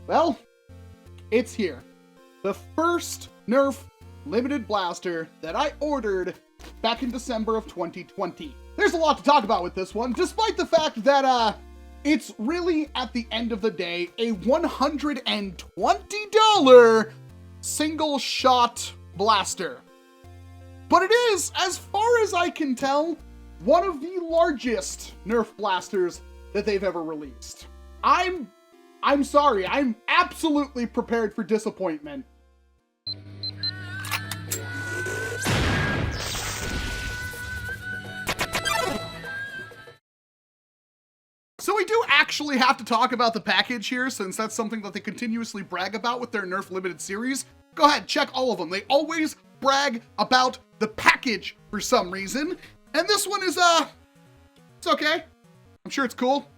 Well, it's here. The first NERF limited blaster that I ordered back in December of 2020. There's a lot to talk about with this one, despite the fact that it's really, at the end of the day, a $120 single shot blaster. But it is, as far as I can tell, one of the largest NERF blasters that they've ever released. I'm sorry, I'm absolutely prepared for disappointment. So we do actually have to talk about the package here, since that's something that they continuously brag about with their NERF Limited series. Go ahead, check all of them. They always brag about the package for some reason. And this one is, it's okay. I'm sure it's cool.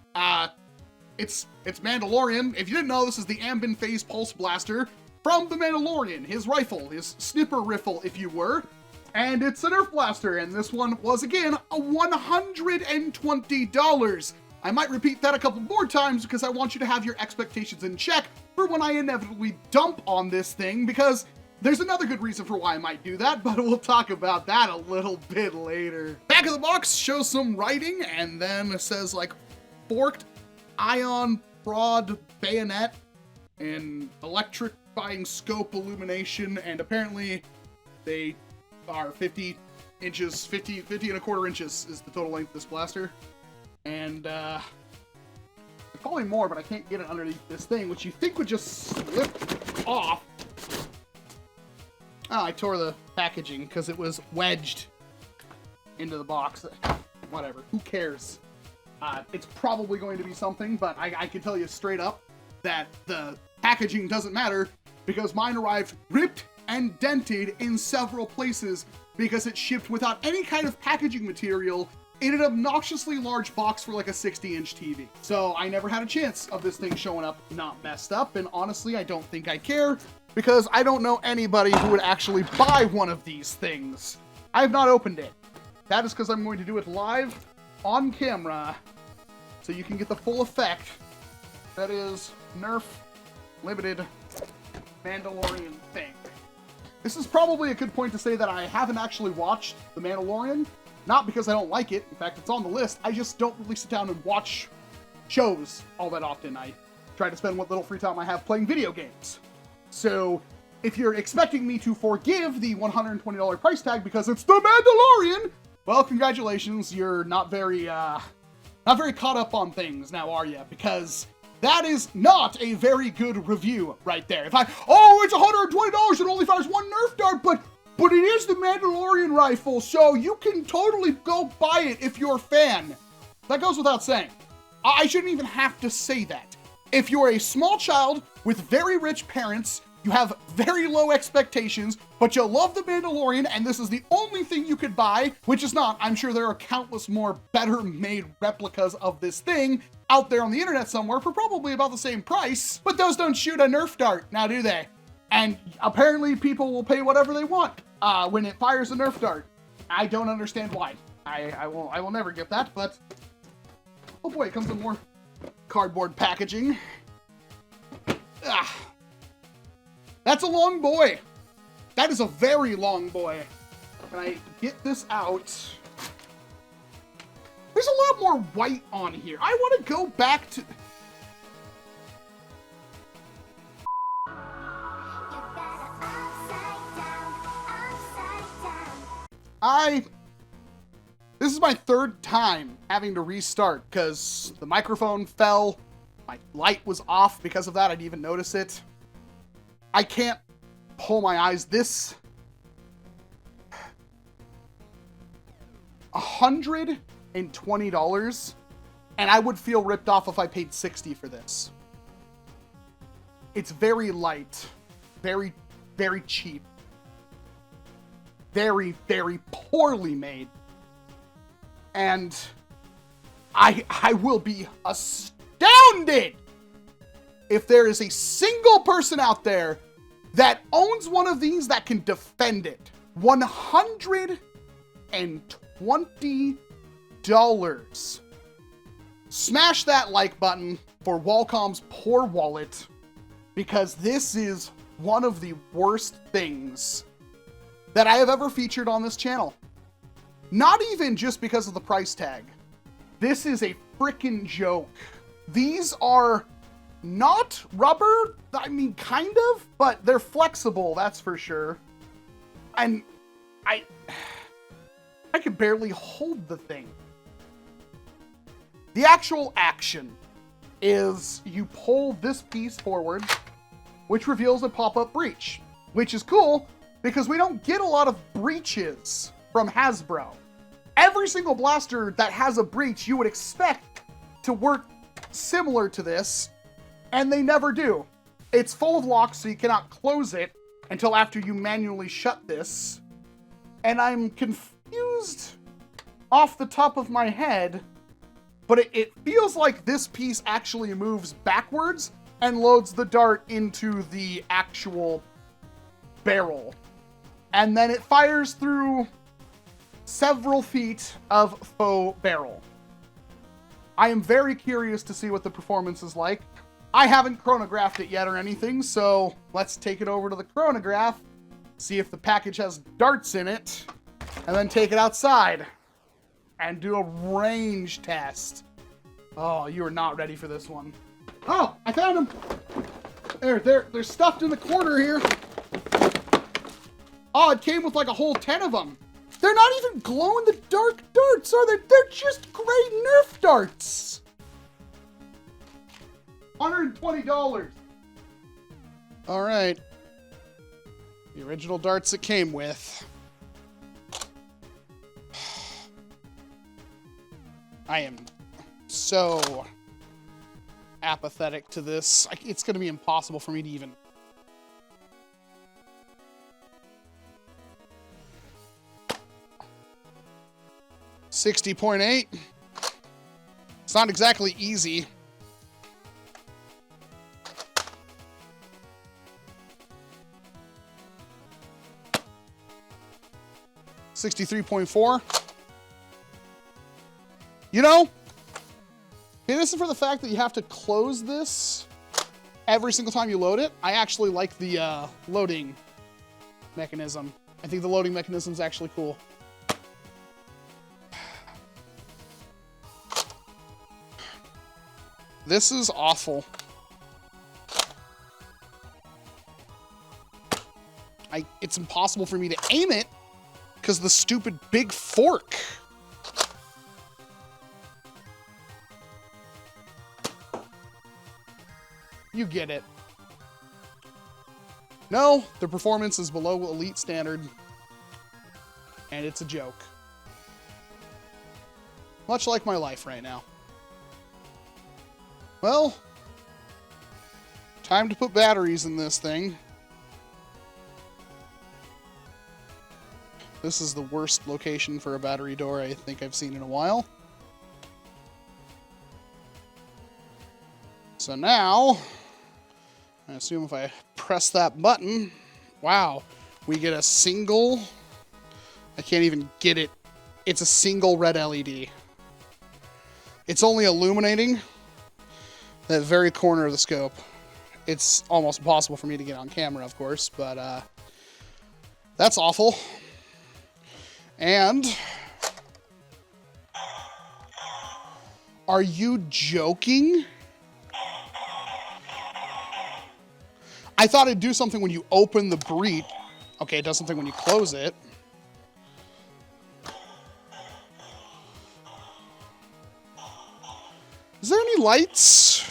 It's Mandalorian. If you didn't know, this is the Amban Phase Pulse Blaster from the Mandalorian. His rifle, his snipper rifle, if you were. And it's a NERF blaster, and this one was, again, a $120. I might repeat that a couple more times because I want you to have your expectations in check for when I inevitably dump on this thing, because there's another good reason for why I might do that, but we'll talk about that a little bit later. Back of the box shows some writing, and then it says, like, forked ion prod bayonet and electrifying scope illumination, and apparently they are 50 inches, 50 and a quarter inches is the total length of this blaster. And, probably more, but I can't get it underneath this thing, which you think would just slip off. Oh, I tore the packaging because it was wedged into the box. Whatever, who cares? It's probably going to be something, but I can tell you straight up that the packaging doesn't matter, because mine arrived ripped and dented in several places because it shipped without any kind of packaging material in an obnoxiously large box for like a 60-inch TV. So I never had a chance of this thing showing up not messed up, and honestly, I don't think I care, because I don't know anybody who would actually buy one of these things. I have not opened it. That is because I'm going to do it live on camera, so you can get the full effect. That is NERF Limited Mandalorian thing. This is probably a good point to say that I haven't actually watched The Mandalorian. Not because I don't like it. In fact, it's on the list. I just don't really sit down and watch shows all that often. I try to spend what little free time I have playing video games. So if you're expecting me to forgive the $120 price tag because it's The Mandalorian, well, congratulations. You're not very caught up on things now, are you? Because that is not a very good review right there. It's $120 and only fires one Nerf dart, but it is the Mandalorian rifle, so you can totally go buy it if you're a fan. That goes without saying. I shouldn't even have to say that. If you're a small child with very rich parents, you have very low expectations, but you love the Mandalorian, and this is the only thing you could buy, which is not. I'm sure there are countless more better-made replicas of this thing out there on the internet somewhere for probably about the same price, but those don't shoot a Nerf dart, now do they? And apparently people will pay whatever they want when it fires a Nerf dart. I don't understand why. I will never get that, but oh boy, it comes in more cardboard packaging. That's a long boy. That is a very long boy. Can I get this out? There's a lot more white on here. I want to go back to... This is my third time having to restart because the microphone fell, my light was off because of that, I didn't even notice it. I can't pull my eyes. This $120, and I would feel ripped off if I paid $60 for this. It's very light, very, very cheap. Very, very poorly made. And I will be astounded if there is a single person out there that owns one of these that can defend it. $120. Smash that like button for Walcom's poor wallet. because this is one of the worst things that I have ever featured on this channel. Not even just because of the price tag. This is a freaking joke. These are not rubber, I mean, kind of, but they're flexible, that's for sure. And I could barely hold the thing. The actual action is you pull this piece forward, which reveals a pop-up breech, which is cool because we don't get a lot of breaches from Hasbro. Every single blaster that has a breech you would expect to work similar to this, and they never do. It's full of locks, so you cannot close it until after you manually shut this. And I'm confused off the top of my head, but it feels like this piece actually moves backwards and loads the dart into the actual barrel. And then it fires through several feet of faux barrel. I am very curious to see what the performance is like. I haven't chronographed it yet or anything, so let's take it over to the chronograph, see if the package has darts in it, and then take it outside and do a range test. Oh, you are not ready for this one. Oh, I found them. They're stuffed in the corner here. Oh, it came with like a whole 10 of them. They're not even glow-in-the-dark darts, are they? They're just gray Nerf darts. $120. All right. The original darts it came with. I am so apathetic to this. It's going to be impossible for me to even... $60.8. It's not exactly easy. $63.4. You know, if it isn't for the fact that you have to close this every single time you load it, I actually like the loading mechanism. I think the loading mechanism is actually cool. This is awful. It's impossible for me to aim it because of the stupid big fork. You get it. No, the performance is below Elite standard, and it's a joke. Much like my life right now. Well, time to put batteries in this thing. This is the worst location for a battery door I think I've seen in a while. So now, I assume if I press that button, wow, we get a single, I can't even get it. It's a single red LED. It's only illuminating that very corner of the scope. It's almost impossible for me to get on camera, of course, but that's awful. And are you joking? I thought it'd do something when you open the breech. Okay, it does something when you close it. Is there any lights?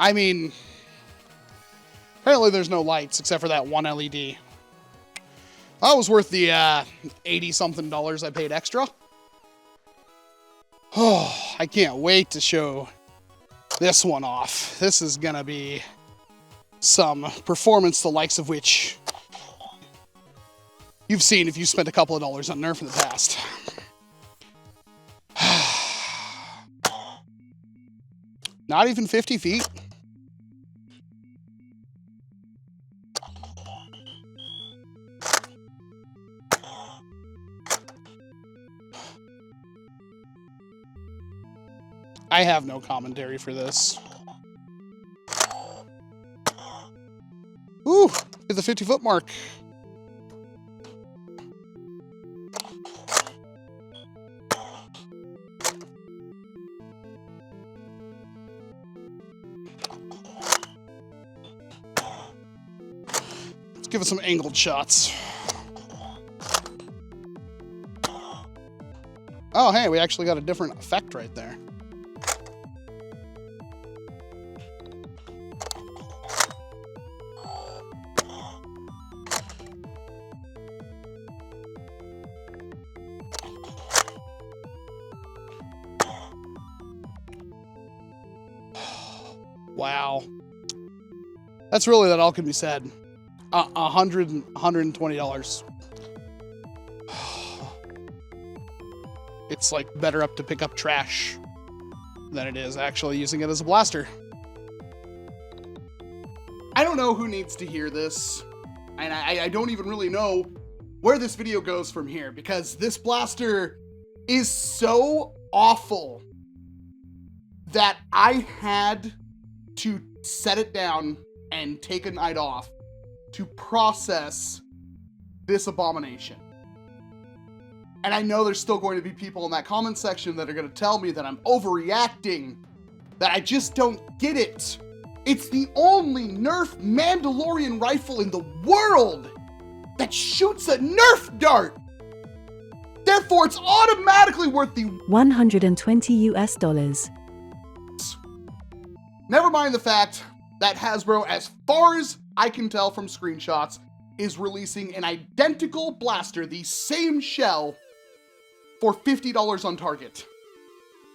I mean, apparently there's no lights except for that one LED. That was worth the $80-something I paid extra. Oh, I can't wait to show this one off. This is gonna be some performance the likes of which you've seen if you spent a couple of dollars on Nerf in the past. Not even 50 feet. I have no commentary for this. Ooh, hit the 50-foot mark. Let's give it some angled shots. Oh, hey, we actually got a different effect right there. Wow. That's really that all can be said. $120. It's like better up to pick up trash than it is actually using it as a blaster. I don't know who needs to hear this, and I don't even really know where this video goes from here, because this blaster is so awful that I had to set it down and take a night off to process this abomination. And I know there's still going to be people in that comment section that are going to tell me that I'm overreacting, that I just don't get it. It's the only Nerf Mandalorian rifle in the world that shoots a Nerf dart. Therefore, it's automatically worth the $120 US. Never mind the fact that Hasbro, as far as I can tell from screenshots, is releasing an identical blaster, the same shell, for $50 on Target.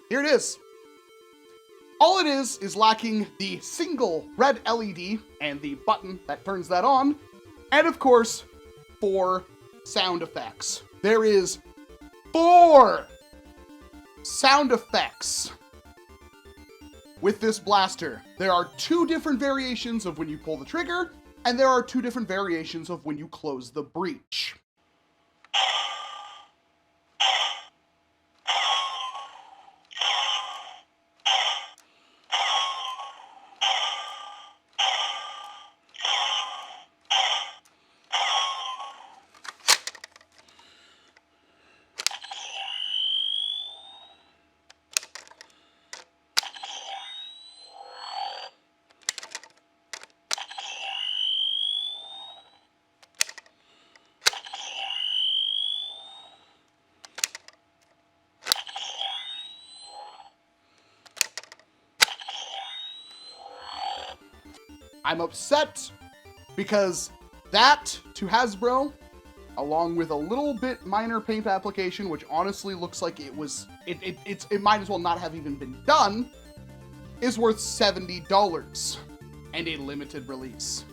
Here it is. All it is lacking the single red LED and the button that turns that on, and of course, 4 sound effects. There is 4 sound effects with this blaster. There are 2 different variations of when you pull the trigger, and there are 2 different variations of when you close the breech. I'm upset because that, to Hasbro, along with a little bit minor paint application, which honestly looks like it might as well not have even been done, is worth $70 and a limited release.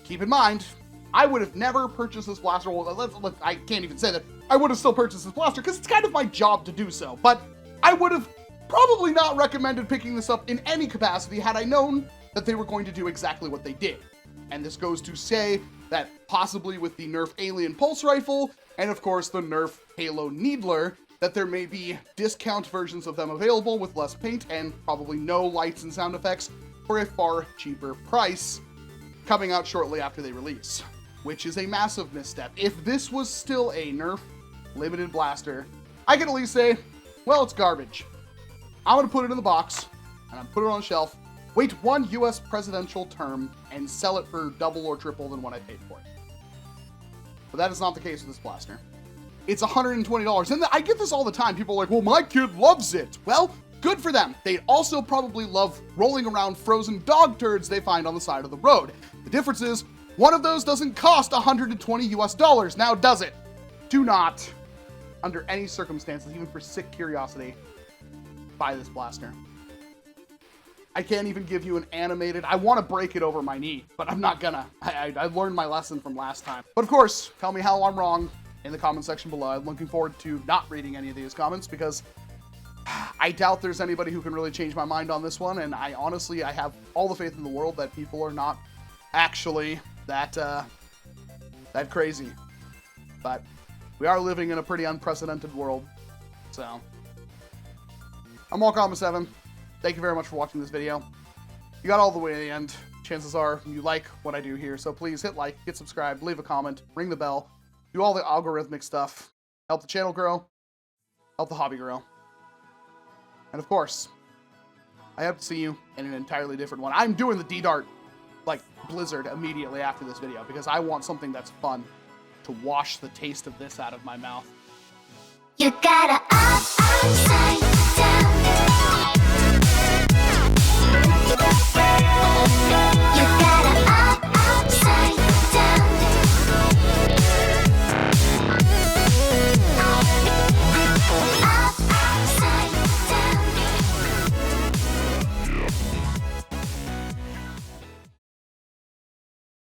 Keep in mind, I would have never purchased this blaster. Well, I can't even say that. I would have still purchased this blaster because it's kind of my job to do so, but I would have probably not recommended picking this up in any capacity had I known that they were going to do exactly what they did. And this goes to say that possibly with the NERF Alien Pulse Rifle, and of course the NERF Halo Needler, that there may be discount versions of them available with less paint and probably no lights and sound effects for a far cheaper price, coming out shortly after they release, which is a massive misstep. If this was still a NERF limited blaster, I can at least say, well, it's garbage. I'm gonna put it in the box, and I'm put it on the shelf, wait 1 US presidential term, and sell it for double or triple than what I paid for it. But that is not the case with this blaster. It's $120, and I get this all the time. People are like, well, my kid loves it. Well, good for them. They also probably love rolling around frozen dog turds they find on the side of the road. The difference is, one of those doesn't cost $120 US, now does it? Do not, under any circumstances, even for sick curiosity, buy this blaster. I can't even give you an animated. I want to break it over my knee, but I'm not gonna. I learned my lesson from last time. But of course, tell me how I'm wrong in the comment section below. I'm looking forward to not reading any of these comments because I doubt there's anybody who can really change my mind on this one. And I honestly have all the faith in the world that people are not actually that crazy. But we are living in a pretty unprecedented world. So I'm Walcom S7. thank you very much for watching this video. You got all the way to the end. Chances are you like what I do here, so please hit like, get subscribed, leave a comment, ring the bell, do all the algorithmic stuff. Help the channel grow, help the hobby grow. And of course, I hope to see you in an entirely different one. I'm doing the D-Dart, like, blizzard immediately after this video because I want something that's fun to wash the taste of this out of my mouth. You gotta up, upside down.